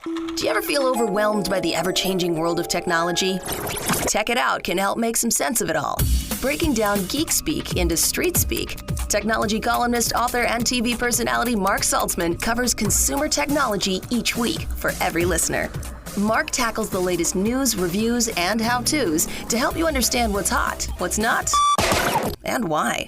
Do you ever feel overwhelmed by the ever-changing world of technology? Tech It Out can help make some sense of it all. Breaking down geek speak into street speak, technology columnist, author, and TV personality Mark Saltzman covers consumer technology each week for every listener. Mark tackles the latest news, reviews, and how-tos to help you understand what's hot, what's not, and why.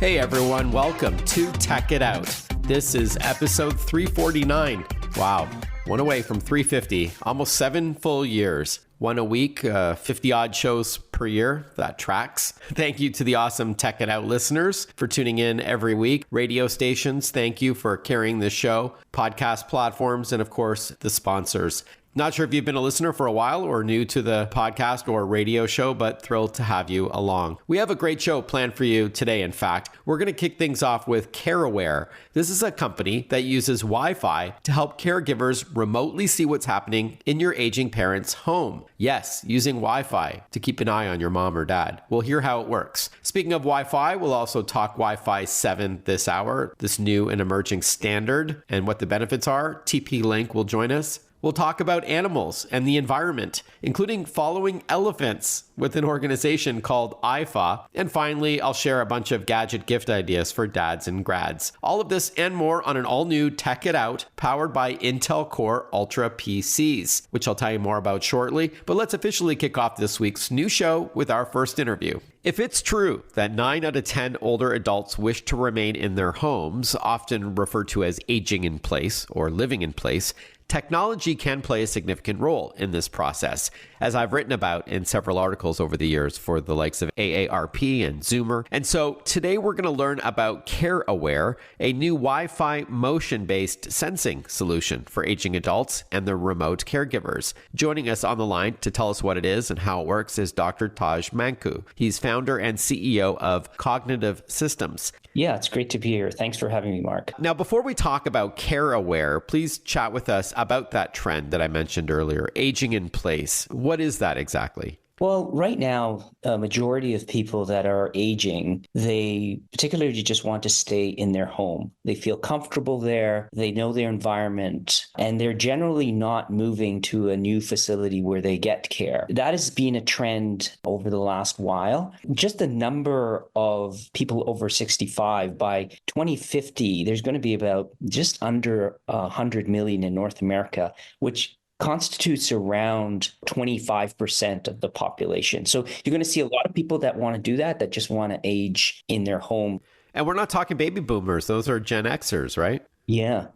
Hey everyone, welcome to Tech It Out. This is episode 349. Wow, one away from 350, almost 7 full years. One a week, 50 odd shows per year. That tracks. Thank you to the awesome Tech It Out listeners for tuning in every week. Radio stations, thank you for carrying this show. Podcast platforms, and of course, the sponsors. Not sure if you've been a listener for a while or new to the podcast or radio show, but thrilled to have you along. We have a great show planned for you today. In fact, we're going to kick things off with CareAware. This is a company that uses Wi-Fi to help caregivers remotely see what's happening in your aging parent's home. Yes, using Wi-Fi to keep an eye on your mom or dad. We'll hear how it works. Speaking of Wi-Fi, we'll also talk Wi-Fi 7 this hour, this new and emerging standard, and what the benefits are. TP-Link will join us. We'll talk about animals and the environment, including following elephants with an organization called IFAW. And finally, I'll share a bunch of Gadget gift ideas for dads and grads. All of this and more on an all-new Tech It Out powered by Intel Core Ultra PCs, which I'll tell you more about shortly. But let's officially kick off this week's new show with our first interview. If it's true that 9 out of 10 older adults wish to remain in their homes, often referred to as aging in place or living in place, technology can play a significant role in this process, as I've written about in several articles over the years for the likes of AARP and Zoomer. And so today we're going to learn about CareAware, a new Wi-Fi motion-based sensing solution for aging adults and their remote caregivers. Joining us on the line to tell us what it is and how it works is Dr. Taj Manku. He's founder and CEO of Cognitive Systems. Yeah, it's great to be here. Thanks for having me, Mark. Now, before we talk about CareAware, please chat with us about that trend that I mentioned earlier, aging in place. What is that exactly? Well, right now, a majority of people that are aging, they particularly just want to stay in their home. They feel comfortable there, they know their environment, and they're generally not moving to a new facility where they get care. That has been a trend over the last while. Just the number of people over 65, by 2050, there's going to be about just under 100 million in North America, which constitutes around 25% of the population. So you're going to see a lot of people that want to do that just want to age in their home. And we're not talking baby boomers. Those are Gen Xers, right? Yeah.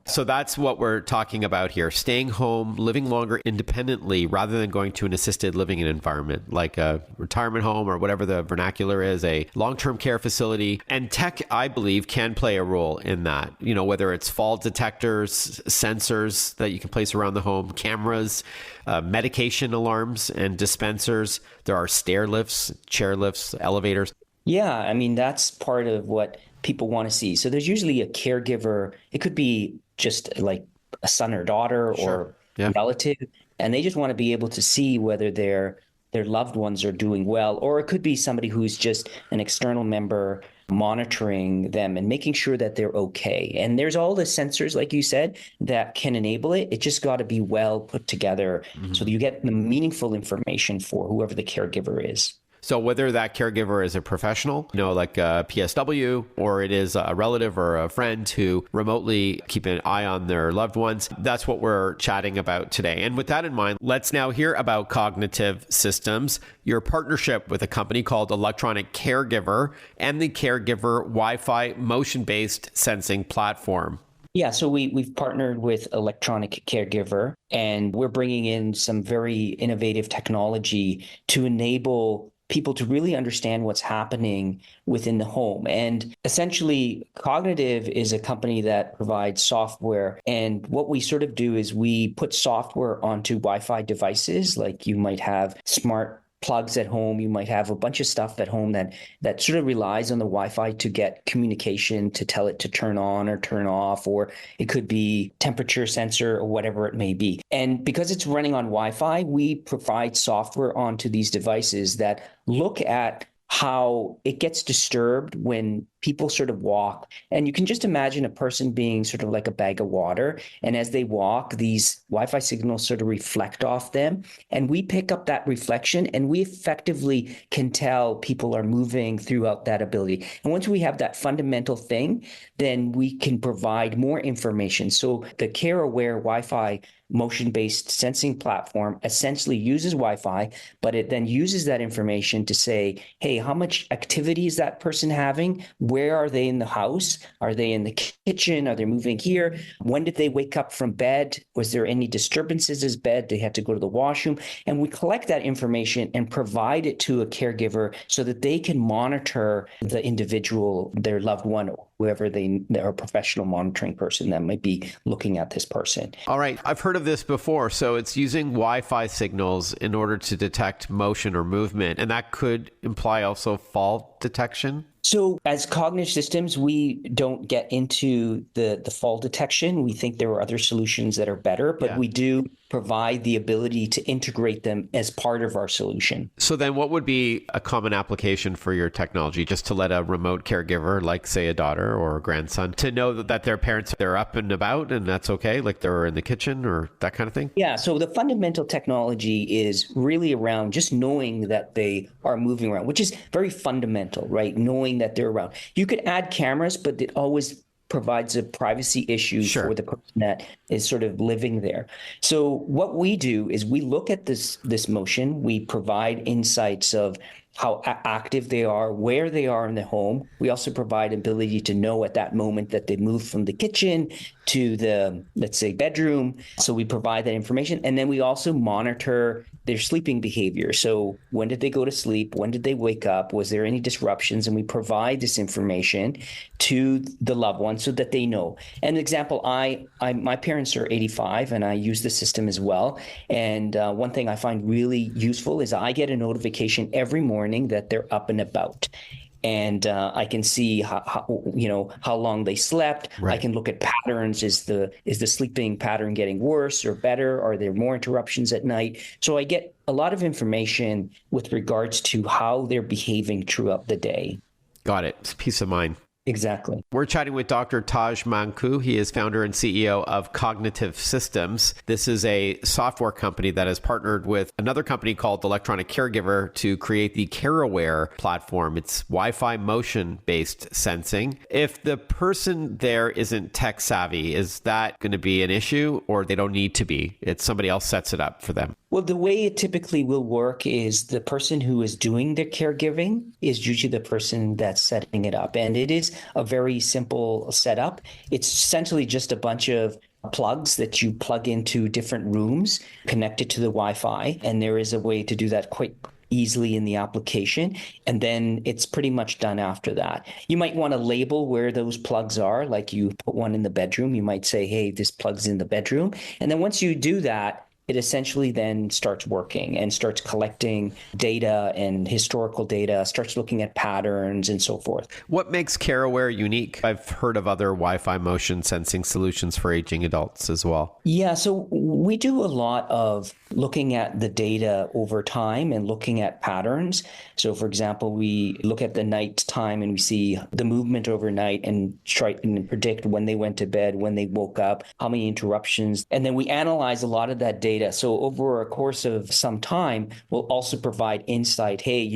So that's what we're talking about here. Staying home, living longer independently rather than going to an assisted living environment like a retirement home or whatever the vernacular is, a long-term care facility. And tech, I believe, can play a role in that. You know, whether it's fall detectors, sensors that you can place around the home, cameras, medication alarms and dispensers. There are stair lifts, chair lifts, elevators. Yeah, I mean, that's part of what people want to see. So there's usually a caregiver. It could be just like a son or daughter or relative, and they just want to be able to see whether their loved ones are doing well. Or it could be somebody who's just an external member monitoring them and making sure that they're okay. And there's all the sensors, like you said, that can enable it. It just got to be well put together so that you get the meaningful information for whoever the caregiver is. So whether that caregiver is a professional, like a PSW, or it is a relative or a friend who remotely keep an eye on their loved ones, that's what we're chatting about today. And with that in mind, let's now hear about Cognitive Systems, your partnership with a company called Electronic Caregiver and the Caregiver Wi-Fi motion-based sensing platform. Yeah, so we've partnered with Electronic Caregiver, and we're bringing in some very innovative technology to enable people to really understand what's happening within the home. And essentially, Cognitive is a company that provides software. And what we sort of do is we put software onto Wi-Fi devices, like you might have smart plugs at home. You might have a bunch of stuff at home that sort of relies on the Wi-Fi to get communication, to tell it to turn on or turn off, or it could be temperature sensor or whatever it may be. And because it's running on Wi-Fi, we provide software onto these devices that look at how it gets disturbed when people sort of walk, and you can just imagine a person being sort of like a bag of water. And as they walk, these Wi-Fi signals sort of reflect off them. And we pick up that reflection, and we effectively can tell people are moving throughout that ability. And once we have that fundamental thing, then we can provide more information. So the CareAware Wi-Fi motion-based sensing platform essentially uses Wi-Fi, but it then uses that information to say, hey, how much activity is that person having? Where are they in the house? Are they in the kitchen? Are they moving here? When did they wake up from bed? Was there any disturbances in bed? They had to go to the washroom? And we collect that information and provide it to a caregiver so that they can monitor the individual, their loved one, whoever they're a professional monitoring person that might be looking at this person. All right. I've heard of this before. So it's using Wi-Fi signals in order to detect motion or movement. And that could imply also fall detection? So as cognitive systems, we don't get into the fall detection. We think there are other solutions that are better, but we do provide the ability to integrate them as part of our solution. So then what would be a common application for your technology, just to let a remote caregiver, like say a daughter or a grandson, to know that their parents, they're up and about and that's okay, like they're in the kitchen or that kind of thing? Yeah, so the fundamental technology is really around just knowing that they are moving around, which is very fundamental, right? Knowing that they're around. You could add cameras, but it always provides a privacy issue for the person that is sort of living there. So what we do is we look at this motion, we provide insights of how active they are, where they are in the home. We also provide ability to know at that moment that they moved from the kitchen to the, let's say, bedroom. So we provide that information. And then we also monitor their sleeping behavior. So when did they go to sleep? When did they wake up? Was there any disruptions? And we provide this information to the loved one so that they know. An example, my parents are 85 and I use the system as well. And one thing I find really useful is I get a notification every morning that they're up and about. And I can see how long they slept. Right. I can look at patterns. Is the sleeping pattern getting worse or better? Are there more interruptions at night? So I get a lot of information with regards to how they're behaving throughout the day. Got it. It's peace of mind. Exactly. We're chatting with Dr. Taj Manku. He is founder and CEO of Cognitive Systems. This is a software company that has partnered with another company called Electronic Caregiver to create the CareAware platform. It's Wi-Fi motion-based sensing. If the person there isn't tech savvy, is that going to be an issue or they don't need to be? It's somebody else sets it up for them? Well, the way it typically will work is the person who is doing the caregiving is usually the person that's setting it up. And it is a very simple setup. It's essentially just a bunch of plugs that you plug into different rooms connected to the Wi-Fi. And there is a way to do that quite easily in the application. And then it's pretty much done after that. You might want to label where those plugs are, like you put one in the bedroom. You might say, hey, this plug's in the bedroom. And then once you do that, it essentially then starts working and starts collecting data and historical data, starts looking at patterns and so forth. What makes CareAware unique? I've heard of other Wi-Fi motion sensing solutions for aging adults as well. Yeah, so we do a lot of looking at the data over time and looking at patterns. So for example, we look at the night time and we see the movement overnight and try and predict when they went to bed, when they woke up, how many interruptions. And then we analyze a lot of that data. So over a course of some time, we'll also provide insight. Hey,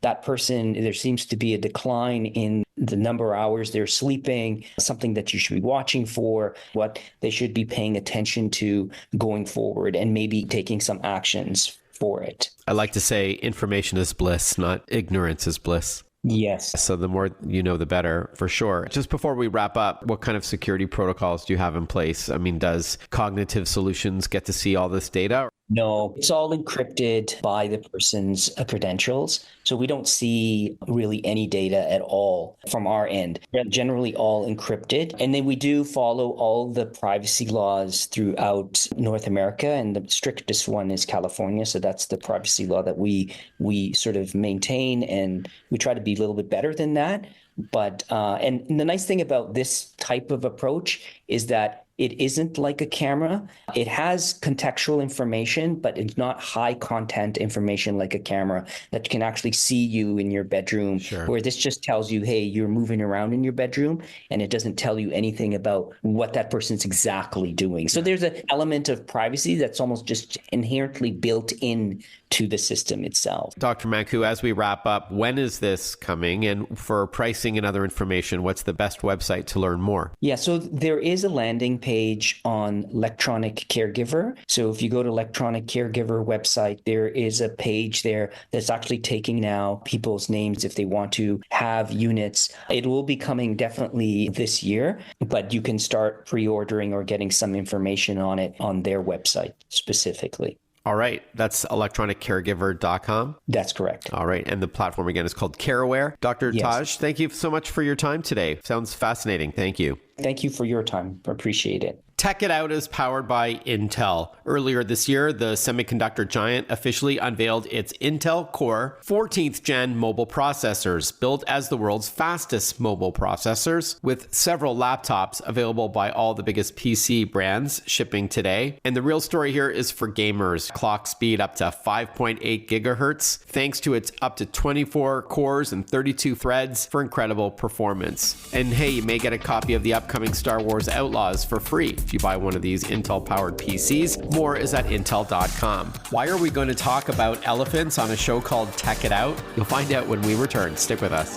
that person, there seems to be a decline in the number of hours they're sleeping, something that you should be watching for, what they should be paying attention to going forward, and maybe taking some actions for it. I like to say information is bliss, not ignorance is bliss. Yes. So the more you know, the better, for sure. Just before we wrap up, what kind of security protocols do you have in place? I mean, does Cognitive Solutions get to see all this data? No, it's all encrypted by the person's credentials. So we don't see really any data at all from our end. They're generally all encrypted. And then we do follow all the privacy laws throughout North America. And the strictest one is California. So that's the privacy law that we sort of maintain. And we try to be a little bit better than that. But and the nice thing about this type of approach is that It isn't like a camera. It has contextual information, but it's not high content information like a camera that can actually see you in your bedroom, where this just tells you, hey, you're moving around in your bedroom, and it doesn't tell you anything about what that person's exactly doing. So there's an element of privacy that's almost just inherently built in to the system itself. Dr. Manku, as we wrap up, when is this coming? And for pricing and other information, what's the best website to learn more? Yeah, so there is a landing page on Electronic Caregiver. So if you go to Electronic Caregiver website, there is a page there that's actually taking now people's names if they want to have units. It will be coming definitely this year, but you can start pre-ordering or getting some information on it on their website specifically. All right. That's electroniccaregiver.com. That's correct. All right. And the platform again is called CareAware. Dr. Taj, thank you so much for your time today. Sounds fascinating. Thank you. Thank you for your time. Appreciate it. Tech It Out is powered by Intel. Earlier this year, the semiconductor giant officially unveiled its Intel Core 14th Gen mobile processors, built as the world's fastest mobile processors, with several laptops available by all the biggest PC brands shipping today. And the real story here is for gamers. Clock speed up to 5.8 gigahertz, thanks to its up to 24 cores and 32 threads for incredible performance. And hey, you may get a copy of the upcoming Star Wars Outlaws for free if you buy one of these Intel-powered PCs. More is at Intel.com. Why are we going to talk about elephants on a show called Tech It Out? You'll find out when we return. Stick with us.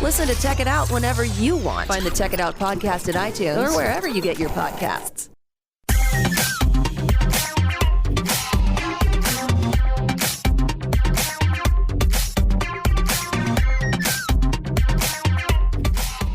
Listen to Tech It Out whenever you want. Find the Tech It Out podcast at iTunes or wherever you get your podcasts.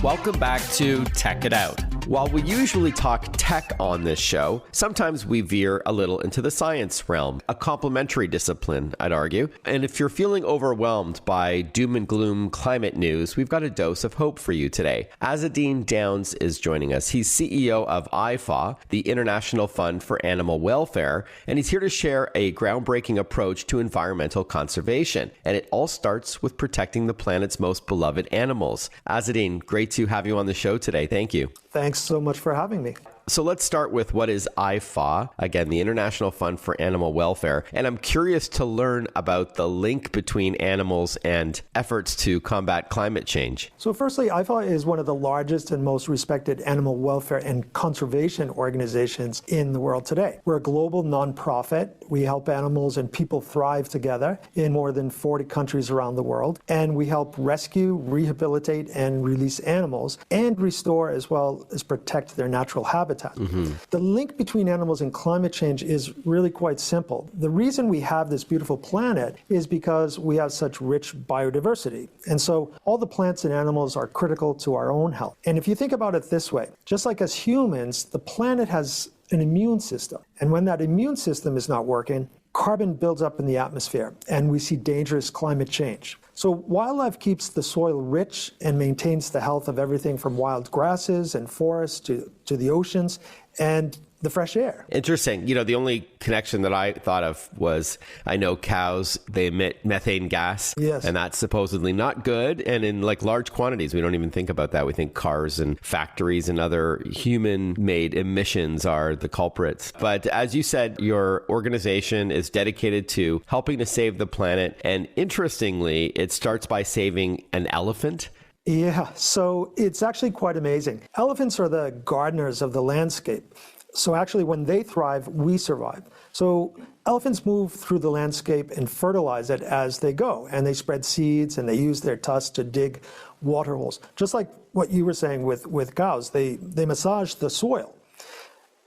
Welcome back to Tech It Out. While we usually talk tech on this show, sometimes we veer a little into the science realm, a complementary discipline, I'd argue. And if you're feeling overwhelmed by doom and gloom climate news, we've got a dose of hope for you today. Azzedine Downes is joining us. He's CEO of IFAW, the International Fund for Animal Welfare, and he's here to share a groundbreaking approach to environmental conservation. And it all starts with protecting the planet's most beloved animals. Azzedine, great to have you on the show today. Thank you. Thanks so much for having me. So let's start with what is IFAW, again, the International Fund for Animal Welfare. And I'm curious to learn about the link between animals and efforts to combat climate change. So firstly, IFAW is one of the largest and most respected animal welfare and conservation organizations in the world today. We're a global nonprofit. We help animals and people thrive together in more than 40 countries around the world. And we help rescue, rehabilitate, and release animals and restore as well as protect their natural habitat. Mm-hmm. The link between animals and climate change is really quite simple. The reason we have this beautiful planet is because we have such rich biodiversity. And so all the plants and animals are critical to our own health. And if you think about it this way, just like as humans, the planet has an immune system. And when that immune system is not working, carbon builds up in the atmosphere, and we see dangerous climate change. So wildlife keeps the soil rich and maintains the health of everything from wild grasses and forests to the oceans and the fresh air. Interesting. You know, the only connection that I thought of was, I know cows, they emit methane gas. Yes. And that's supposedly not good. And in like large quantities, we don't even think about that. We think cars and factories and other human-made emissions are the culprits. But as you said, your organization is dedicated to helping to save the planet. And interestingly, it starts by saving an elephant. Yeah, so it's actually quite amazing. Elephants are the gardeners of the landscape. So actually, when they thrive, we survive. So elephants move through the landscape and fertilize it as they go. And they spread seeds and they use their tusks to dig water holes. Just like what you were saying with cows, they massage the soil.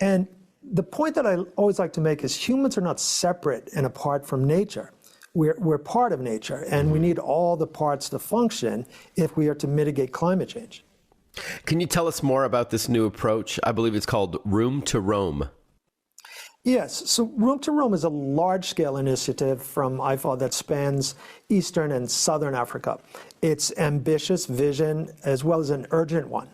And the point that I always like to make is humans are not separate and apart from nature. We're part of nature, and we need all the parts to function if we are to mitigate climate change. Can you tell us more about this new approach? I believe it's called Room to Roam. Yes, so Room to Roam is a large-scale initiative from IFAW that spans Eastern and Southern Africa. It's ambitious vision as well as an urgent one.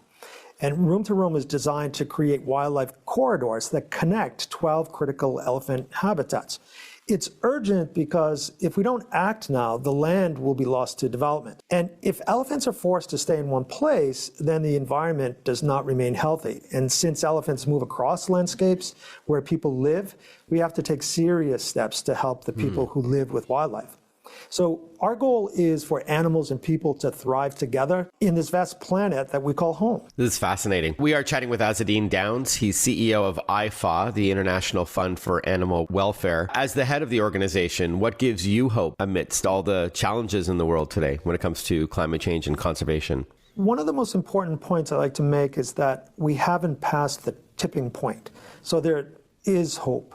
And Room to Roam is designed to create wildlife corridors that connect 12 critical elephant habitats. It's urgent because if we don't act now, the land will be lost to development. And if elephants are forced to stay in one place, then the environment does not remain healthy. And since elephants move across landscapes where people live, we have to take serious steps to help the people who live with wildlife. So our goal is for animals and people to thrive together in this vast planet that we call home. This is fascinating. We are chatting with Azzedine Downes. He's CEO of IFAW, the International Fund for Animal Welfare. As the head of the organization, what gives you hope amidst all the challenges in the world today when it comes to climate change and conservation? One of the most important points I like to make is that we haven't passed the tipping point. So there is hope.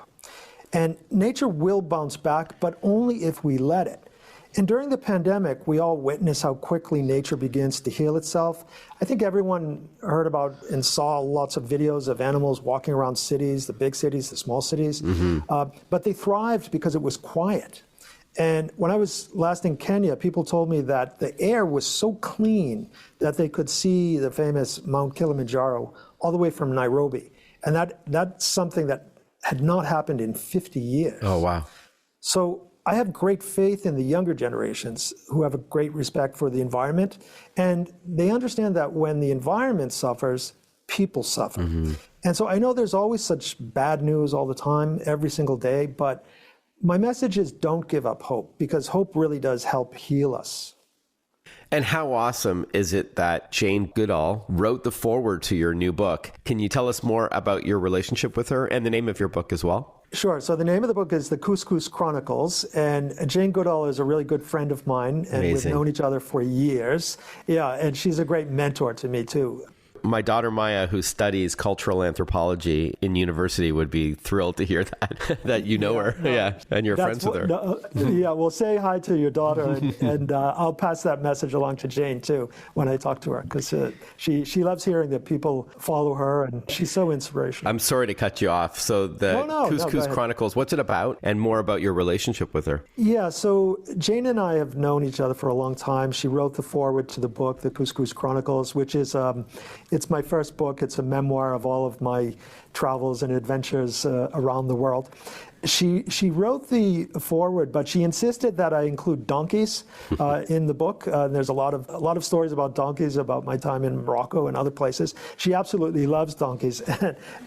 And nature will bounce back, but only if we let it. And during the pandemic, we all witnessed how quickly nature begins to heal itself. I think everyone heard about and saw lots of videos of animals walking around cities, the big cities, the small cities. But they thrived because it was quiet. And when I was last in Kenya, people told me that the air was so clean that they could see the famous Mount Kilimanjaro all the way from Nairobi. And that's something that had not happened in 50 years. Oh, wow. So I have great faith in the younger generations who have a great respect for the environment. And they understand that when the environment suffers, people suffer. And so I know there's always such bad news all the time, every single day. But my message is don't give up hope, because hope really does help heal us. And how awesome is it that Jane Goodall wrote the foreword to your new book? Can you tell us more about your relationship with her and the name of your book as well? Sure. So the name of the book is The Couscous Chronicles, and Jane Goodall is a really good friend of mine, and Amazing. we've known each other for years. Yeah, and she's a great mentor to me too. My daughter Maya, who studies cultural anthropology in university, would be thrilled to hear that you know her. Yeah, and you're friends with her. Yeah, well, say hi to your daughter, and I'll pass that message along to Jane too when I talk to her, because she loves hearing that people follow her, and she's so inspirational. I'm sorry to cut you off. So the Couscous Chronicles, what's it about, and more about your relationship with her? Yeah, so Jane and I have known each other for a long time. She wrote the foreword to the book, The Couscous Chronicles, which is it's my first book. It's a memoir of all of my travels and adventures around the world. She wrote the foreword, but she insisted that I include donkeys in the book. There's a lot of stories about donkeys, about my time in Morocco and other places. She absolutely loves donkeys,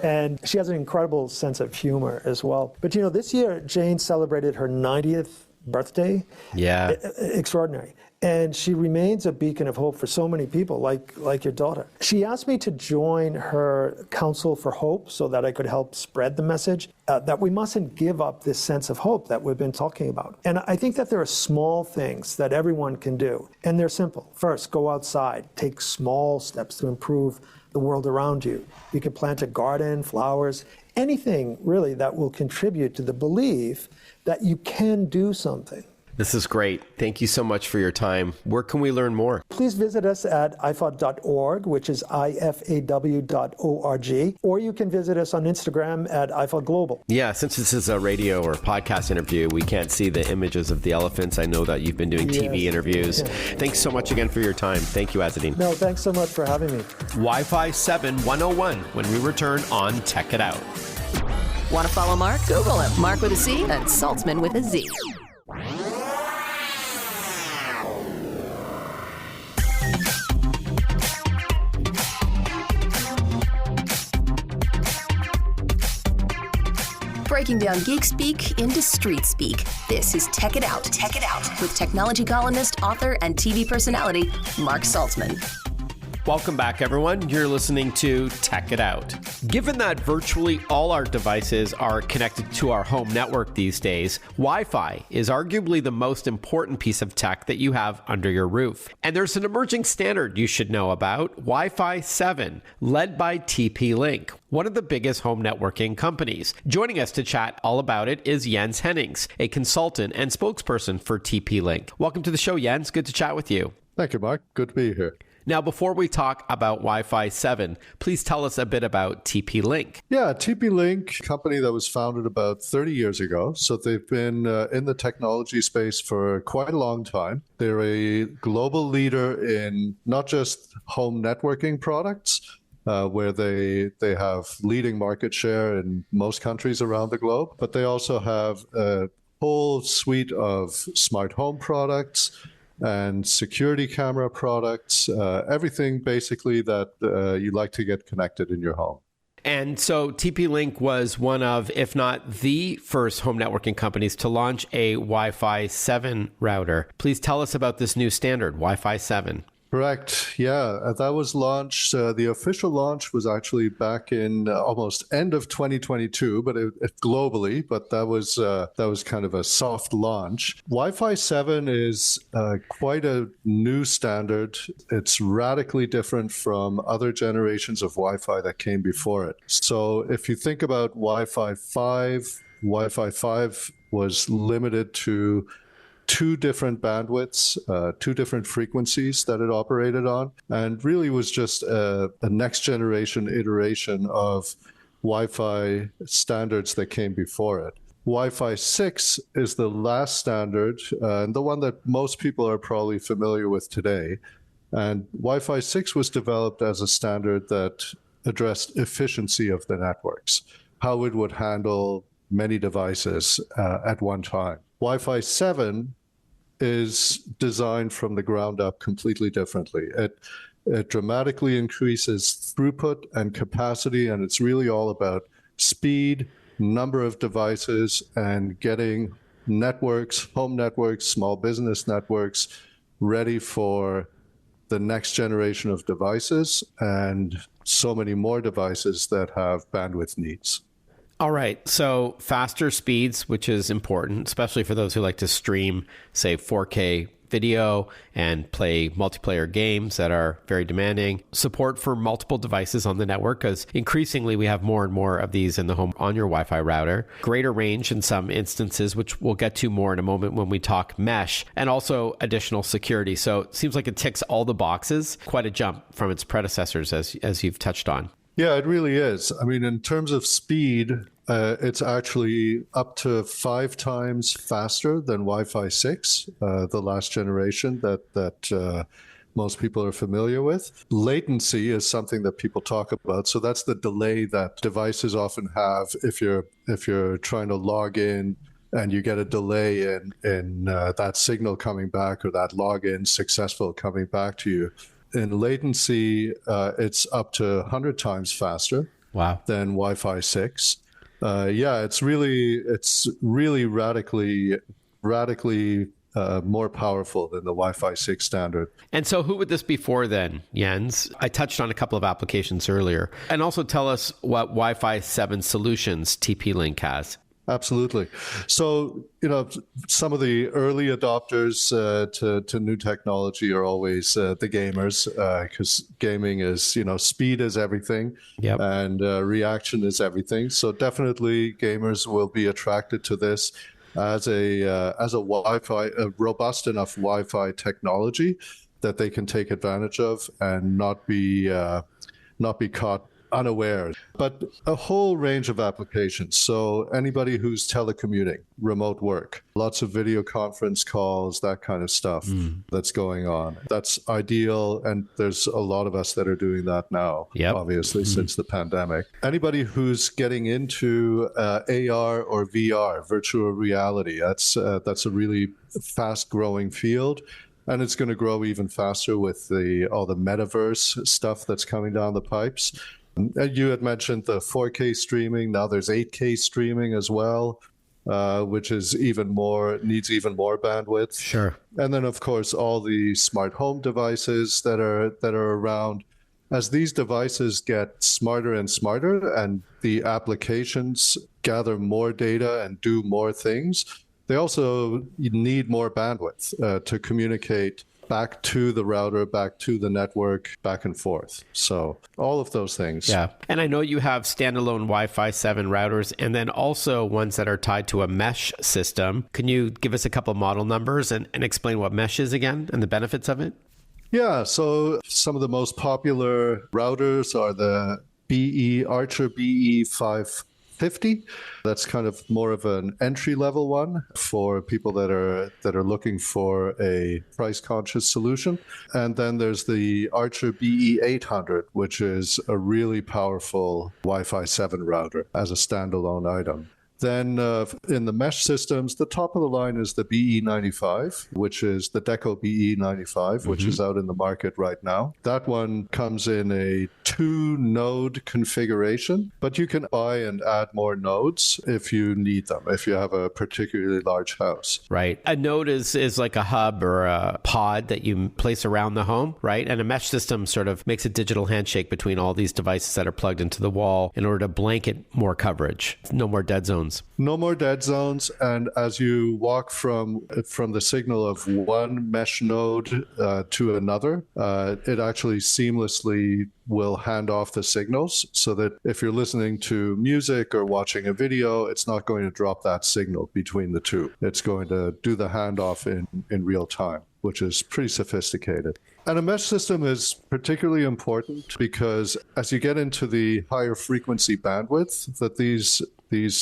and she has an incredible sense of humor as well. But this year Jane celebrated her 90th birthday. Yeah, extraordinary. And she remains a beacon of hope for so many people, like your daughter. She asked me to join her Council for Hope so that I could help spread the message that we mustn't give up this sense of hope that we've been talking about. And I think that there are small things that everyone can do, and they're simple. First, go outside. Take small steps to improve the world around you. You can plant a garden, flowers, anything really that will contribute to the belief that you can do something. This is great. Thank you so much for your time. Where can we learn more? Please visit us at IFAW.org, which is IFAW.org, or you can visit us on Instagram at IFAW Global. Yeah, since this is a radio or podcast interview, we can't see the images of the elephants. I know that you've been doing TV interviews. Yeah. Thanks so much again for your time. Thank you, Azzedine. No, thanks so much for having me. Wi-Fi 7 101 when we return on Tech It Out. Want to follow Mark? Google him. Mark with a C and Saltzman with a Z. Breaking down geek speak into street speak. This is Tech It Out. Tech It Out with technology columnist, author, and TV personality Mark Saltzman. Welcome back, everyone. You're listening to Tech It Out. Given that virtually all our devices are connected to our home network these days, Wi-Fi is arguably the most important piece of tech that you have under your roof. And there's an emerging standard you should know about, Wi-Fi 7, led by TP-Link, one of the biggest home networking companies. Joining us to chat all about it is Jens Hennings, a consultant and spokesperson for TP-Link. Welcome to the show, Jens. Good to chat with you. Thank you, Mark. Good to be here. Now, before we talk about Wi-Fi 7, please tell us a bit about TP-Link. Yeah, TP-Link, a company that was founded about 30 years ago. So they've been in the technology space for quite a long time. They're a global leader in not just home networking products, where they have leading market share in most countries around the globe, but they also have whole suite of smart home products and security camera products, everything basically that you like to get connected in your home. And so TP-Link was one of, if not the first home networking companies to launch a Wi-Fi 7 router. Please tell us about this new standard, Wi-Fi 7. Correct. Yeah, that was launched. The official launch was actually back in almost end of 2022, but globally. But that was kind of a soft launch. Wi-Fi 7 is quite a new standard. It's radically different from other generations of Wi-Fi that came before it. So if you think about Wi-Fi 5 was limited to two different bandwidths, two different frequencies that it operated on, and really was just a next generation iteration of Wi-Fi standards that came before it. Wi-Fi 6 is the last standard, and the one that most people are probably familiar with today. And Wi-Fi 6 was developed as a standard that addressed efficiency of the networks, how it would handle many devices at one time. Wi-Fi 7 is designed from the ground up completely differently. It dramatically increases throughput and capacity, and it's really all about speed, number of devices, and getting networks, home networks, small business networks, ready for the next generation of devices and so many more devices that have bandwidth needs. All right. So faster speeds, which is important, especially for those who like to stream, say, 4K video and play multiplayer games that are very demanding. Support for multiple devices on the network, because increasingly we have more and more of these in the home on your Wi-Fi router. Greater range in some instances, which we'll get to more in a moment when we talk mesh, and also additional security. So it seems like it ticks all the boxes. Quite a jump from its predecessors, as you've touched on. Yeah, it really is. I mean, in terms of speed, it's actually up to 5 times faster than Wi-Fi 6, the last generation that most people are familiar with. Latency is something that people talk about. So that's the delay that devices often have if you're trying to log in and you get a delay in that signal coming back or that login successful coming back to you. In latency, it's up to 100 times faster than Wi-Fi 6. It's really radically more powerful than the Wi-Fi 6 standard. And so who would this be for then, Jens? I touched on a couple of applications earlier. And also tell us what Wi-Fi 7 solutions TP-Link has. Absolutely. So, some of the early adopters to new technology are always the gamers, because gaming is, speed is everything, and reaction is everything. So definitely gamers will be attracted to this as a Wi-Fi, a robust enough Wi-Fi technology that they can take advantage of and not be caught unaware, but a whole range of applications. So anybody who's telecommuting, remote work, lots of video conference calls, that kind of stuff that's going on. That's ideal. And there's a lot of us that are doing that now, obviously, since the pandemic. Anybody who's getting into AR or VR, virtual reality, that's a really fast growing field. And it's going to grow even faster with all the metaverse stuff that's coming down the pipes. And you had mentioned the 4K streaming. Now there's 8K streaming as well, which is needs even more bandwidth. Sure. And then, of course, all the smart home devices that are around. As these devices get smarter and smarter, and the applications gather more data and do more things, they also need more bandwidth to communicate back to the router, back to the network, back and forth. So all of those things. Yeah. And I know you have standalone Wi-Fi 7 routers and then also ones that are tied to a mesh system. Can you give us a couple model numbers and explain what mesh is again and the benefits of it? Yeah. So some of the most popular routers are the Archer BE550. That's kind of more of an entry level one for people that are looking for a price conscious solution. And then there's the Archer BE800, which is a really powerful Wi-Fi 7 router as a standalone item. Then in the mesh systems, the top of the line is the BE95, which is the Deco BE95, which is out in the market right now. That one comes in a 2-node configuration, but you can buy and add more nodes if you need them, if you have a particularly large house. Right. A node is like a hub or a pod that you place around the home, right? And a mesh system sort of makes a digital handshake between all these devices that are plugged into the wall in order to blanket more coverage. No more dead zones. No more dead zones. And as you walk from the signal of one mesh node to another, it actually seamlessly will hand off the signals so that if you're listening to music or watching a video, it's not going to drop that signal between the two. It's going to do the handoff in real time, which is pretty sophisticated. And a mesh system is particularly important because as you get into the higher frequency bandwidth that these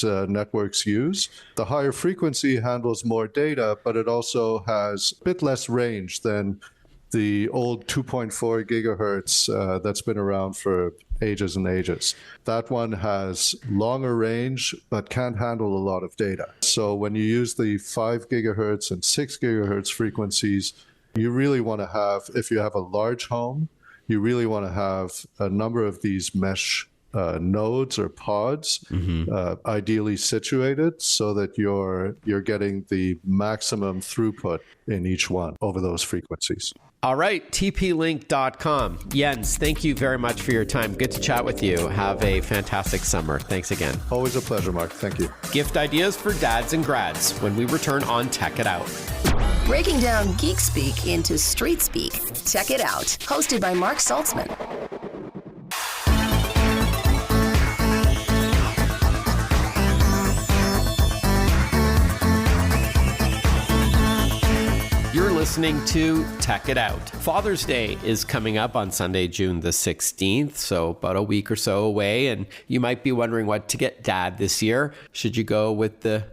networks use, the higher frequency handles more data, but it also has a bit less range than the old 2.4 gigahertz that's been around for ages and ages. That one has longer range, but can't handle a lot of data. So when you use the 5 gigahertz and 6 gigahertz frequencies, you really want to have, if you have a large home, you really want to have a number of these mesh nodes or pods, ideally situated so that you're getting the maximum throughput in each one over those frequencies. All right, tplink.com. Jens, thank you very much for your time. Good to chat with you. Have a fantastic summer. Thanks again. Always a pleasure, Mark. Thank you. Gift ideas for dads and grads when we return on Tech It Out. Breaking down geek speak into street speak. Tech It Out, hosted by Mark Saltzman. You're listening to Tech It Out. Father's Day is coming up on Sunday, June the 16th, so about a week or so away, and you might be wondering what to get dad this year. Should you go with the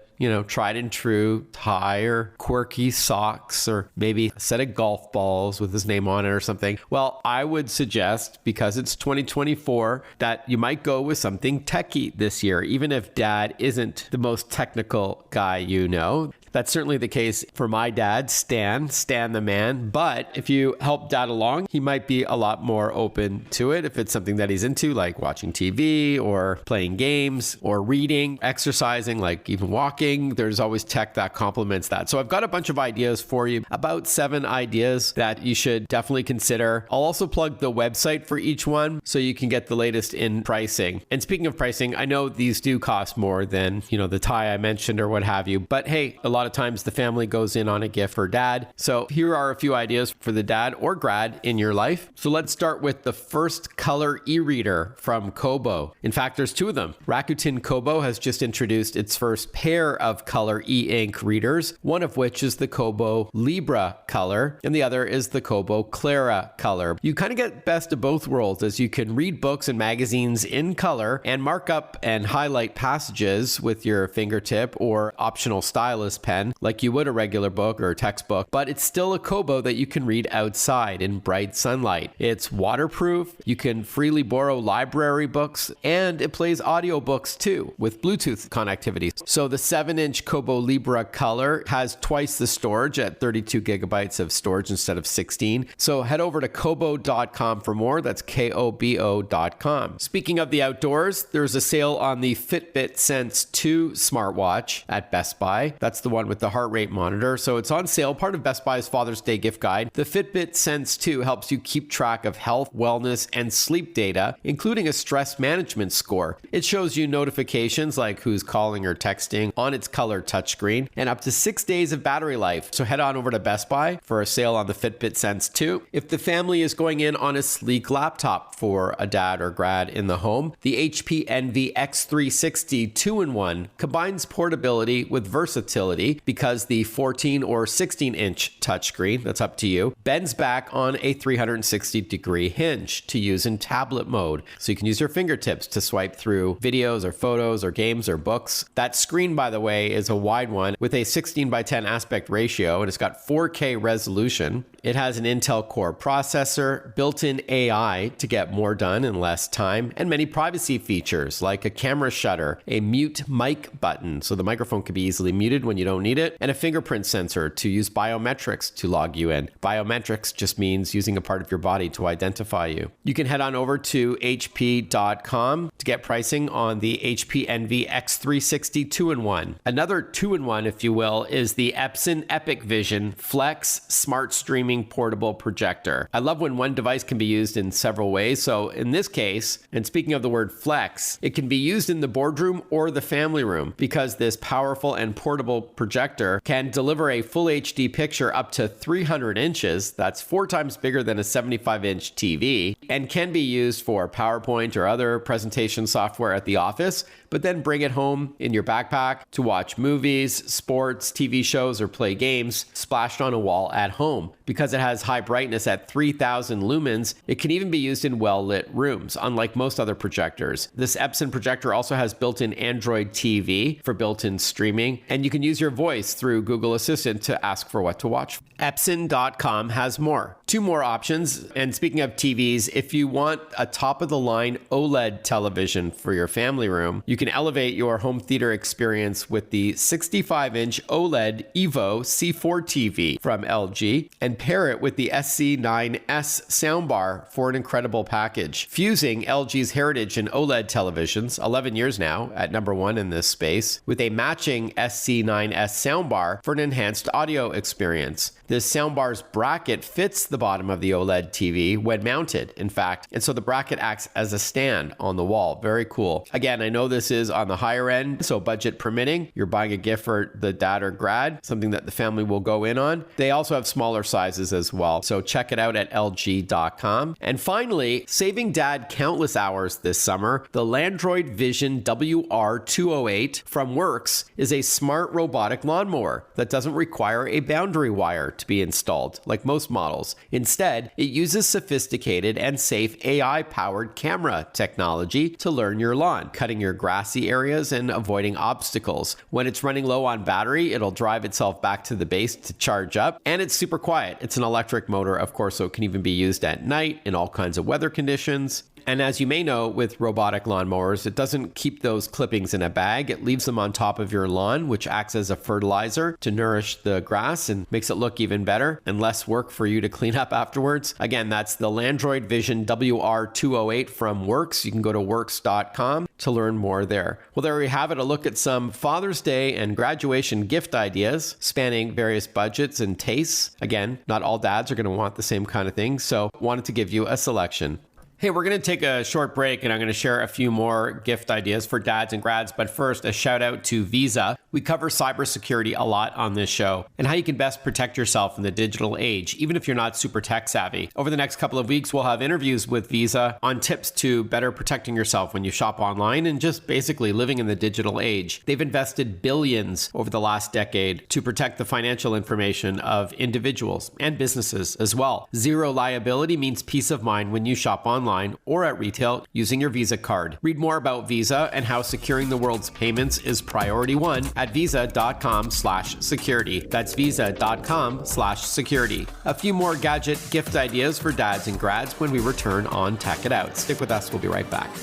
tried and true tie or quirky socks or maybe a set of golf balls with his name on it or something? Well, I would suggest, because it's 2024, that you might go with something techie this year, even if dad isn't the most technical guy you know. That's certainly the case for my dad, Stan the man. But if you help dad along, he might be a lot more open to it if it's something that he's into, like watching TV or playing games or reading, exercising, like even walking. There's always tech that complements that. So I've got a bunch of ideas for you, about 7 ideas that you should definitely consider. I'll also plug the website for each one so you can get the latest in pricing. And speaking of pricing, I know these do cost more than, the tie I mentioned or what have you. But hey, a lot of times the family goes in on a gift for dad. So here are a few ideas for the dad or grad in your life. So let's start with the first color e-reader from Kobo. In fact, there's 2 of them. Rakuten Kobo has just introduced its first pair of color e-ink readers, one of which is the Kobo Libra color, and the other is the Kobo Clara color. You kind of get best of both worlds, as you can read books and magazines in color and mark up and highlight passages with your fingertip or optional stylus pen like you would a regular book or textbook, but it's still a Kobo that you can read outside in bright sunlight. It's waterproof, you can freely borrow library books, and it plays audiobooks too with Bluetooth connectivity. So the 7-inch Kobo Libra color has twice the storage at 32 gigabytes of storage instead of 16. So head over to kobo.com for more. That's kobo.com. Speaking of the outdoors, there's a sale on the Fitbit Sense 2 smartwatch at Best Buy. That's the one with the heart rate monitor. So it's on sale, part of Best Buy's Father's Day gift guide. The Fitbit Sense 2 helps you keep track of health, wellness, and sleep data, including a stress management score. It shows you notifications like who's calling or texting on its color touchscreen, and up to 6 days of battery life. So head on over to Best Buy for a sale on the Fitbit Sense 2. If the family is going in on a sleek laptop for a dad or grad in the home, the HP Envy X360 2-in-1 combines portability with versatility TV because the 14 or 16-inch touchscreen, that's up to you, bends back on a 360-degree hinge to use in tablet mode. So you can use your fingertips to swipe through videos or photos or games or books. That screen, by the way, is a wide one with a 16:10 aspect ratio, and it's got 4K resolution. It has an Intel Core processor, built-in AI to get more done in less time, and many privacy features like a camera shutter, a mute mic button so the microphone can be easily muted when you don't need it, and a fingerprint sensor to use biometrics to log you in. Biometrics just means using a part of your body to identify you. You can head on over to HP.com to get pricing on the HP Envy X360 2-in-1. Another 2-in-1, if you will, is the Epson Epic Vision Flex Smart Streaming Portable Projector. I love when one device can be used in several ways. So in this case, and speaking of the word flex, it can be used in the boardroom or the family room because this powerful and portable projector can deliver a full HD picture up to 300 inches. That's 4 times bigger than a 75-inch TV, and can be used for PowerPoint or other presentation software at the office, but then bring it home in your backpack to watch movies, sports, TV shows, or play games splashed on a wall at home. Because it has high brightness at 3000 lumens, it can even be used in well-lit rooms, unlike most other projectors. This Epson projector also has built-in Android TV for built-in streaming, and you can use your voice through Google Assistant to ask for what to watch. Epson.com has more. 2 more options. And speaking of TVs, if you want a top-of-the-line OLED television for your family room, you can elevate your home theater experience with the 65-inch OLED IFAW C4 TV from LG and pair it with the SC9S soundbar for an incredible package. Fusing LG's heritage in OLED televisions, 11 years now at #1 in this space, with a matching SC9S soundbar for an enhanced audio experience. This soundbar's bracket fits the bottom of the OLED TV when mounted, in fact, and so the bracket acts as a stand on the wall. Very cool. Again, I know this is on the higher end, so budget permitting, you're buying a gift for the dad or grad, something that the family will go in on. They also have smaller sizes as well, so check it out at LG.com. And finally, saving dad countless hours this summer, the Landroid Vision WR208 from Works is a smart robotic lawnmower that doesn't require a boundary wire to be installed, like most models. Instead, it uses sophisticated and safe AI-powered camera technology to learn your lawn, cutting your grassy areas and avoiding obstacles. When it's running low on battery, it'll drive itself back to the base to charge up, and it's super quiet. It's an electric motor, of course, so it can even be used at night in all kinds of weather conditions. And as you may know, with robotic lawnmowers, it doesn't keep those clippings in a bag. It leaves them on top of your lawn, which acts as a fertilizer to nourish the grass and makes it look even better and less work for you to clean up afterwards. Again, that's the Landroid Vision WR208 from Works. You can go to works.com to learn more there. Well, there we have it, a look at some Father's Day and graduation gift ideas spanning various budgets and tastes. Again, not all dads are going to want the same kind of thing, so wanted to give you a selection. Hey, we're going to take a short break and I'm going to share a few more gift ideas for dads and grads. But first, a shout out to Visa. We cover cybersecurity a lot on this show and how you can best protect yourself in the digital age, even if you're not super tech savvy. Over the next couple of weeks, we'll have interviews with Visa on tips to better protecting yourself when you shop online and just basically living in the digital age. They've invested billions over the last decade to protect the financial information of individuals and businesses as well. Zero liability means peace of mind when you shop online or at retail using your Visa card. Read more about Visa and how securing the world's payments is priority 1 at visa.com/security. That's visa.com/security. A few more Gadget gift ideas for dads and grads when we return on Tech It Out. Stick with us. We'll be right back.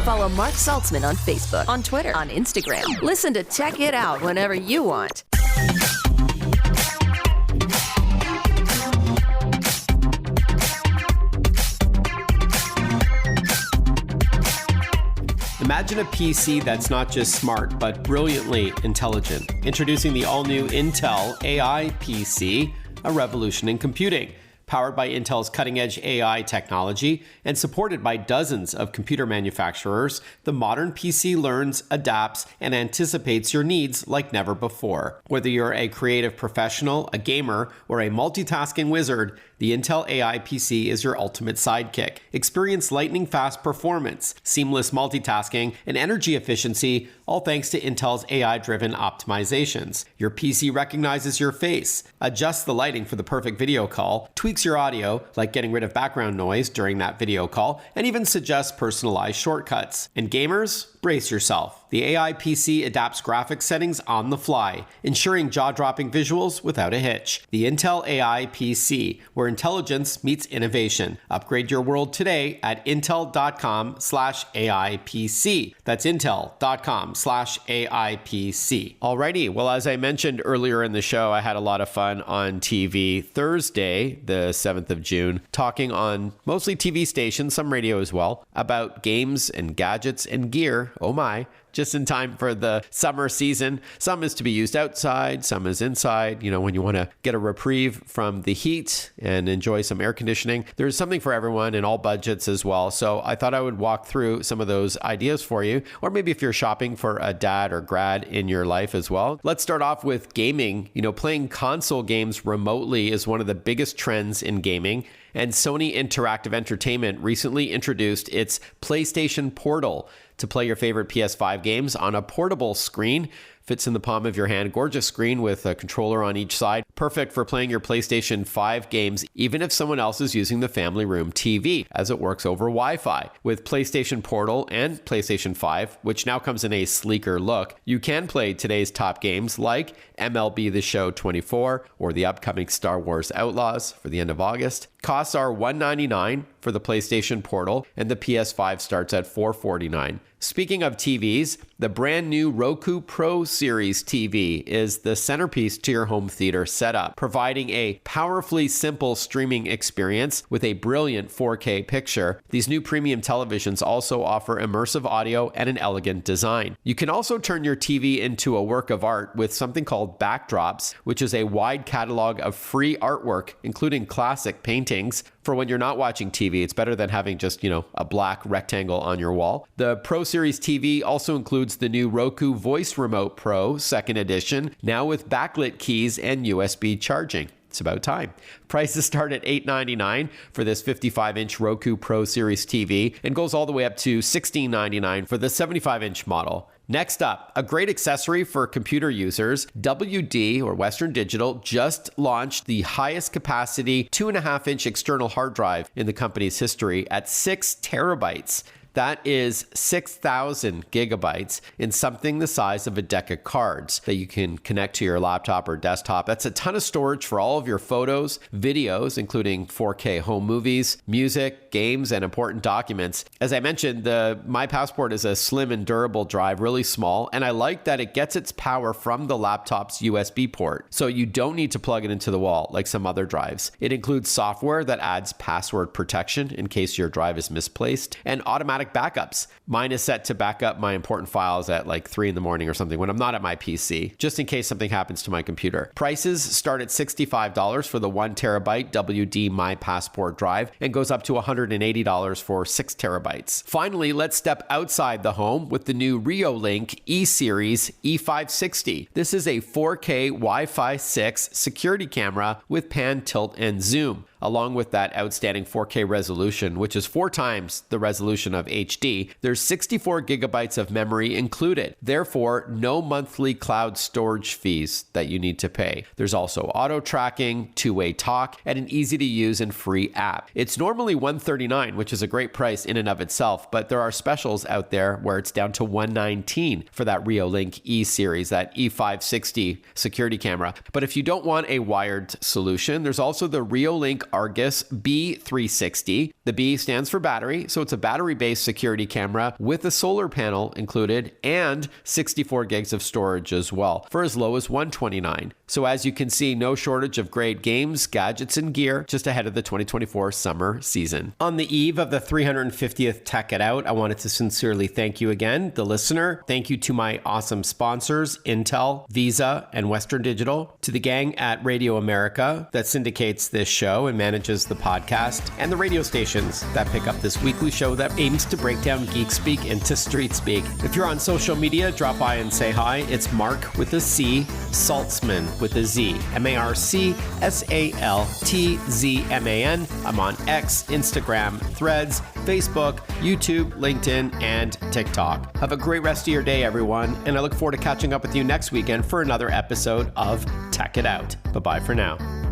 Follow Mark Saltzman on Facebook, on Twitter, on Instagram. Listen to Tech It Out whenever you want. Imagine a PC that's not just smart, but brilliantly intelligent. Introducing the all-new Intel AI PC, a revolution in computing. Powered by Intel's cutting-edge AI technology and supported by dozens of computer manufacturers, the modern PC learns, adapts, and anticipates your needs like never before. Whether you're a creative professional, a gamer, or a multitasking wizard, the Intel AI PC is your ultimate sidekick. Experience lightning-fast performance, seamless multitasking, and energy efficiency, all thanks to Intel's AI-driven optimizations. Your PC recognizes your face, adjusts the lighting for the perfect video call, tweaks your audio, like getting rid of background noise during that video call, and even suggests personalized shortcuts. And gamers, brace yourself. The AI PC adapts graphics settings on the fly, ensuring jaw-dropping visuals without a hitch. The Intel AI PC, where intelligence meets innovation. Upgrade your world today at intel.com/AIPC. That's intel.com/AIPC. Alrighty, well, as I mentioned earlier in the show, I had a lot of fun on TV Thursday, the 7th of June, talking on mostly TV stations, some radio as well, about games and gadgets and gear. Oh my. Just in time for the summer season. Some is to be used outside, some is inside. You know, when you want to get a reprieve from the heat and enjoy some air conditioning, there's something for everyone in all budgets as well. So I thought I would walk through some of those ideas for you, or maybe if you're shopping for a dad or grad in your life as well. Let's start off with gaming. You know, playing console games remotely is one of the biggest trends in gaming. And Sony Interactive Entertainment recently introduced its PlayStation Portal to play your favorite PS5 games on a portable screen. Fits in the palm of your hand. Gorgeous screen with a controller on each side. Perfect for playing your PlayStation 5 games, even if someone else is using the family room TV, as it works over Wi-Fi. With PlayStation Portal and PlayStation 5, which now comes in a sleeker look, you can play today's top games like MLB The Show 24 or the upcoming Star Wars Outlaws for the end of August. Costs are $199 for the PlayStation Portal, and the PS5 starts at $449. Speaking of TVs, the brand new Roku Pro Series TV is the centerpiece to your home theater setup, providing a powerfully simple streaming experience with a brilliant 4K picture. These new premium televisions also offer immersive audio and an elegant design. You can also turn your TV into a work of art with something called Backdrops, which is a wide catalog of free artwork, including classic paintings. For when you're not watching TV, it's better than having just, a black rectangle on your wall. The Pro Series TV also includes the new Roku Voice Remote Pro 2nd edition, now with backlit keys and USB charging. It's about time. Prices start at $899 for this 55-inch Roku Pro Series TV and goes all the way up to $1699 for the 75-inch model. Next up, a great accessory for computer users, WD or Western Digital just launched the highest capacity 2.5-inch external hard drive in the company's history at 6 terabytes. That is 6,000 gigabytes in something the size of a deck of cards that you can connect to your laptop or desktop. That's a ton of storage for all of your photos, videos, including 4K home movies, music, games, and important documents. As I mentioned, the My Passport is a slim and durable drive, really small, and I like that it gets its power from the laptop's USB port, so you don't need to plug it into the wall like some other drives. It includes software that adds password protection in case your drive is misplaced, and automatic backups. Mine is set to back up my important files at like 3 in the morning or something when I'm not at my PC, just in case something happens to my computer. Prices start at $65 for the 1 terabyte WD My Passport drive and goes up to $180 for 6 terabytes. Finally, let's step outside the home with the new Reolink E-Series E560. This is a 4K Wi-Fi 6 security camera with pan, tilt, and zoom, along with that outstanding 4K resolution, which is 4 times the resolution of HD. There's 64 gigabytes of memory included. Therefore, no monthly cloud storage fees that you need to pay. There's also auto tracking, two-way talk, and an easy-to-use and free app. It's normally $139, which is a great price in and of itself, but there are specials out there where it's down to $119 for that Reolink E-Series, that E560 security camera. But if you don't want a wired solution, there's also the Reolink Argus B360. The B stands for battery, so it's a battery-based security camera with a solar panel included and 64 gigs of storage as well, for as low as $129. So as you can see, no shortage of great games, gadgets, and gear just ahead of the 2024 summer season. On the eve of the 350th Tech It Out, I wanted to sincerely thank you again, the listener. Thank you to my awesome sponsors, Intel, Visa, and Western Digital, to the gang at Radio America that syndicates this show and and manages the podcast and the radio stations that pick up this weekly show that aims to break down geek speak into street speak. If you're on social media, drop by and say hi. It's Mark with a C, Saltzman with a Z, MarcSaltzman. I'm on X, Instagram, Threads, Facebook, YouTube, LinkedIn, and TikTok. Have a great rest of your day, everyone, and I look forward to catching up with you next weekend for another episode of Tech It Out. Bye-bye for now.